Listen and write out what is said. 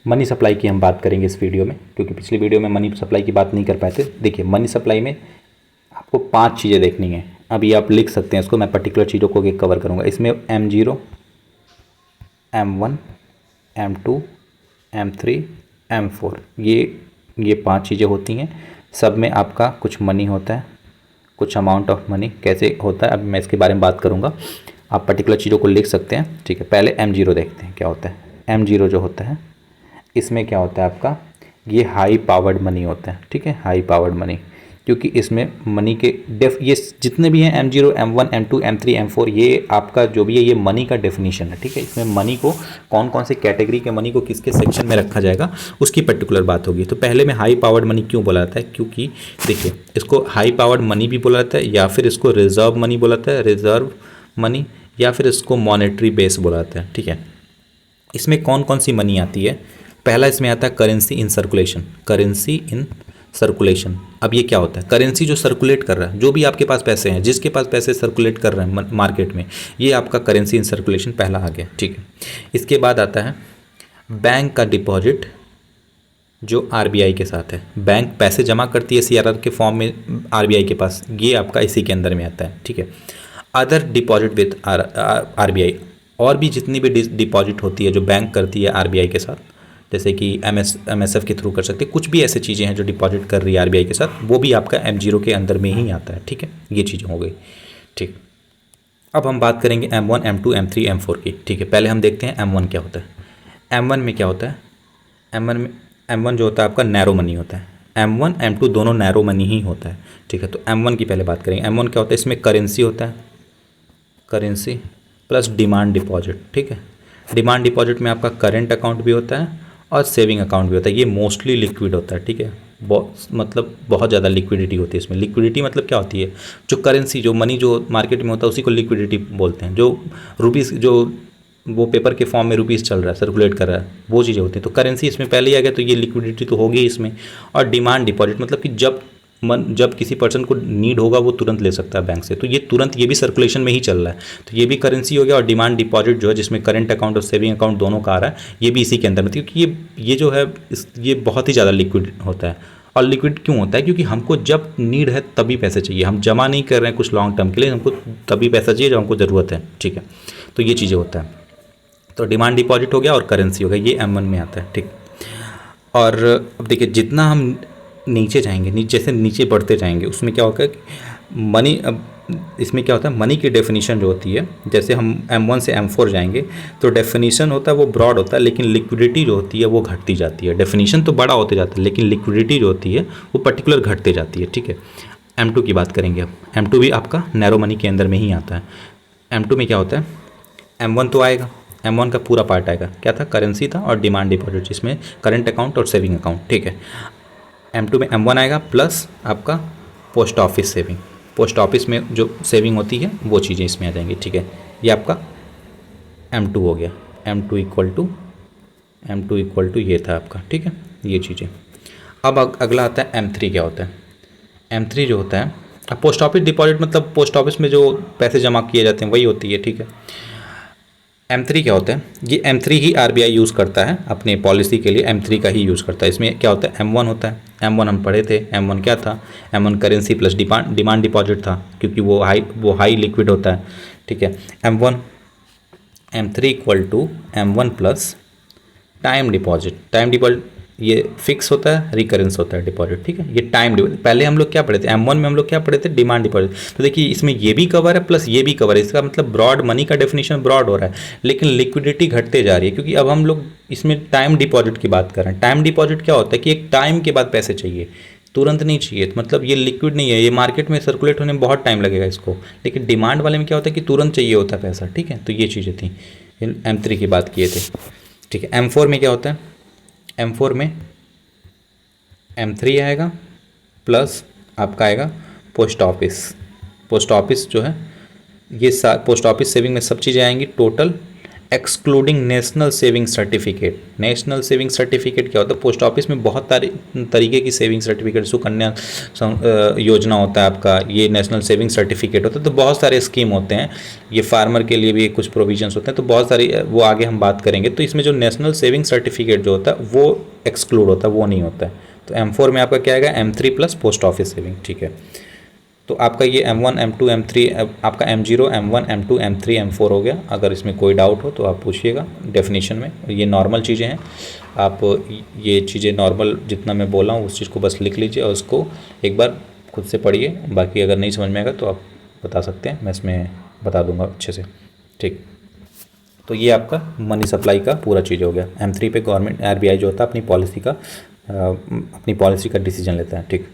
Money supply की हम बात करेंगे इस वीडियो में, क्योंकि पिछली वीडियो में मनी सप्लाई की बात नहीं कर पाए थे। देखिए, मनी सप्लाई में आपको 5 चीज़ें देखनी है। अभी आप लिख सकते हैं इसको, मैं पर्टिकुलर चीज़ों को कवर करूँगा। इसमें M0, M1, M2, M3, M4 ये 5 चीज़ें होती हैं। सब में आपका कुछ मनी होता है, कुछ अमाउंट ऑफ मनी कैसे होता है, अभी मैं इसके बारे में बात करूँगा। आप पर्टिकुलर चीज़ों को लिख सकते हैं, ठीक है। पहले M0 देखते हैं क्या होता है। M0 जो होता है, इसमें क्या होता है आपका, ये हाई पावर्ड मनी होता है, ठीक है। हाई पावर्ड मनी, क्योंकि इसमें मनी के ये जितने भी हैं M0, M1, M2, M3, M4, ये आपका जो भी है ये मनी का डेफिनेशन है, ठीक है। इसमें मनी को कौन कौन से कैटेगरी के मनी को किसके सेक्शन में रखा जाएगा उसकी पर्टिकुलर बात होगी। तो पहले में हाई पावर्ड मनी क्यों बोला जाता है, क्योंकि देखिए इसको हाई पावर्ड मनी भी बोला जाता है, या फिर इसको रिजर्व मनी बोला जाता है, रिजर्व मनी, या फिर इसको मॉनेटरी बेस बोला जाता है, ठीक है। इसमें कौन कौन सी मनी आती है। पहला इसमें आता है currency in circulation. Currency in circulation, अब ये क्या होता है, करेंसी जो सर्कुलेट कर रहा है, जो भी आपके पास पैसे हैं, जिसके पास पैसे सर्कुलेट कर रहे हैं मार्केट में, ये आपका करेंसी इन सर्कुलेशन पहला आ गया, ठीक है। इसके बाद आता है बैंक का डिपॉजिट जो आरबीआई के साथ है। बैंक पैसे जमा करती है सीआरआर के फॉर्म में आरबीआई के पास, ये आपका इसी के अंदर में आता है, ठीक है। अदर डिपॉजिट विथ आरबीआई, और भी जितनी भी डिपॉजिट होती है जो बैंक करती है आरबीआई के साथ, जैसे कि एमएसएफ के थ्रू कर सकते हैं, कुछ भी ऐसी चीज़ें हैं जो डिपॉजिट कर रही है आरबीआई के साथ, वो भी आपका M0 के अंदर में ही आता है, ठीक है। ये चीज़ें हो गई, ठीक। अब हम बात करेंगे M1, M2, M3, M4 की, ठीक है। पहले हम देखते हैं M1 क्या होता है। M1 में क्या होता है, M1 जो होता है आपका नैरो मनी होता है। M1, M2 दोनों नैरो मनी ही होता है, ठीक है। तो M1 की पहले बात करेंगे। M1 क्या होता है, इसमें करेंसी होता है, करेंसी प्लस डिमांड डिपॉजिट, ठीक है। डिमांड डिपॉजिट में आपका करेंट अकाउंट भी होता है और सेविंग अकाउंट भी होता है। ये मोस्टली लिक्विड होता है, ठीक है। बहुत ज़्यादा लिक्विडिटी होती है इसमें। लिक्विडिटी मतलब क्या होती है, जो करेंसी जो मनी जो मार्केट में होता है उसी को लिक्विडिटी बोलते हैं। जो रुपीज़ जो वो पेपर के फॉर्म में रुपीज़ चल रहा है, सर्कुलेट कर रहा है, वो चीज़ें होती हैं। तो करेंसी इसमें पहले ही आ गया, तो ये लिक्विडिटी तो होगी इसमें। और डिमांड डिपॉजिट मतलब कि जब किसी पर्सन को नीड होगा वो तुरंत ले सकता है बैंक से, तो ये तुरंत ये भी सर्कुलेशन में ही चल रहा है, तो ये भी करेंसी हो गया। और डिमांड डिपॉजिट जो है, जिसमें करंट अकाउंट और सेविंग अकाउंट दोनों का आ रहा है, ये भी इसी के अंदर में, क्योंकि ये जो है ये बहुत ही ज़्यादा लिक्विड होता है। और लिक्विड क्यों होता है, क्योंकि हमको जब नीड है तभी पैसे चाहिए, हम जमा नहीं कर रहे हैं कुछ लॉन्ग टर्म के लिए, हमको तभी पैसा चाहिए जब हमको ज़रूरत है, ठीक है। तो ये चीज़ें होता है। तो डिमांड डिपॉजिट हो गया और करेंसी हो गया, ये M1 में आता है, ठीक। और अब देखिए, जितना हम नीचे जाएंगे, जैसे नीचे बढ़ते जाएंगे, उसमें क्या होगा कि मनी, अब इसमें क्या होता है, मनी की डेफिनेशन जो होती है, जैसे हम M1 से M4 जाएंगे तो डेफिनेशन होता है वो ब्रॉड होता है, लेकिन लिक्विडिटी जो होती है वो घटती जाती है। डेफिनेशन तो बड़ा होते जाता है, लेकिन लिक्विडिटी जो होती है वो पर्टिकुलर घटते जाती है, ठीक है। M2 की बात करेंगे अब। M2 भी आपका नैरो मनी के अंदर में ही आता है। M2 में क्या होता है, M1 तो आएगा, M1 का पूरा पार्ट आएगा, क्या था, करेंसी था और डिमांड डिपॉजिट, जिसमें करंट अकाउंट और सेविंग अकाउंट, ठीक है। M2 में M1 आएगा प्लस आपका post office saving. Post office में जो सेविंग होती है वो चीज़ें इसमें आ जाएंगी, ठीक है। ये आपका M2 हो गया। M2 इक्वल टू ये था आपका, ठीक है, ये चीज़ें। अब अगला आता है M3 क्या होता है। M3 जो होता है, अब पोस्ट ऑफिस डिपॉजिट मतलब पोस्ट ऑफिस में जो पैसे जमा किए जाते हैं वही होती है, ठीक है। M3 क्या होता है, ये M3 ही आरबीआई यूज़ करता है अपने पॉलिसी के लिए, M3 का ही यूज़ करता है। इसमें क्या होता है, M1 होता है। M1 हम पढ़े थे, M1 क्या था, M1 currency plus demand deposit था, क्योंकि वो हाई लिक्विड होता है, ठीक है। M3 equal to M1 plus time deposit ये फिक्स होता है, रिकरेंस होता है डिपॉजिट, ठीक है। ये टाइम डिपॉजिट, पहले हम लोग क्या पढ़े थे, M1 में हम लोग क्या पढ़े थे, डिमांड डिपॉजिट। तो देखिए इसमें ये भी कवर है प्लस ये भी कवर है, इसका मतलब ब्रॉड मनी का डेफिनेशन ब्रॉड हो रहा है, लेकिन लिक्विडिटी घटते जा रही है, क्योंकि अब हम लोग इसमें टाइम डिपॉजिट की बात कर रहे हैं। टाइम डिपॉजिट क्या होता है कि एक टाइम के बाद पैसे चाहिए, तुरंत नहीं चाहिए, तो मतलब ये लिक्विड नहीं है, ये मार्केट में सर्कुलेट होने में बहुत टाइम लगेगा इसको। लेकिन डिमांड वाले में क्या होता है कि तुरंत चाहिए होता है पैसा, ठीक है। तो ये चीज़ें थी, M3 की बात किए थे, ठीक है। M4 में क्या होता है, M4 में M3 आएगा प्लस आपका आएगा पोस्ट ऑफिस जो है, ये पोस्ट ऑफिस सेविंग में सब चीज़ें आएंगी total excluding national saving certificate. National saving certificate क्या होता है? पोस्ट ऑफिस में बहुत तरीके की सेविंग सर्टिफिकेट, सुकन्या योजना होता है आपका, ये नेशनल सेविंग सर्टिफिकेट होता है। तो बहुत सारे स्कीम होते हैं, ये फार्मर के लिए भी कुछ प्रोविजंस होते हैं, तो बहुत सारी, वो आगे हम बात करेंगे। तो इसमें जो नेशनल सेविंग सर्टिफिकेट जो होता है वो एक्सक्लूड होता है, वो नहीं होता है। तो M4 में आपका क्या आएगा? M3 plus post office saving, ठीक है। तो आपका ये M1 M2 M3, आपका M0 M1 M2 M3 M4 हो गया। अगर इसमें कोई डाउट हो तो आप पूछिएगा डेफिनेशन में। ये नॉर्मल चीज़ें हैं, आप ये चीज़ें नॉर्मल जितना मैं बोला हूँ उस चीज़ को बस लिख लीजिए और उसको एक बार खुद से पढ़िए। बाकी अगर नहीं समझ में आएगा तो आप बता सकते हैं, मैं इसमें बता दूंगा अच्छे से, ठीक। तो ये आपका मनी सप्लाई का पूरा चीज़ हो गया। M3 पे गवर्नमेंट RBI जो होता है अपनी पॉलिसी का डिसीजन लेता है, ठीक।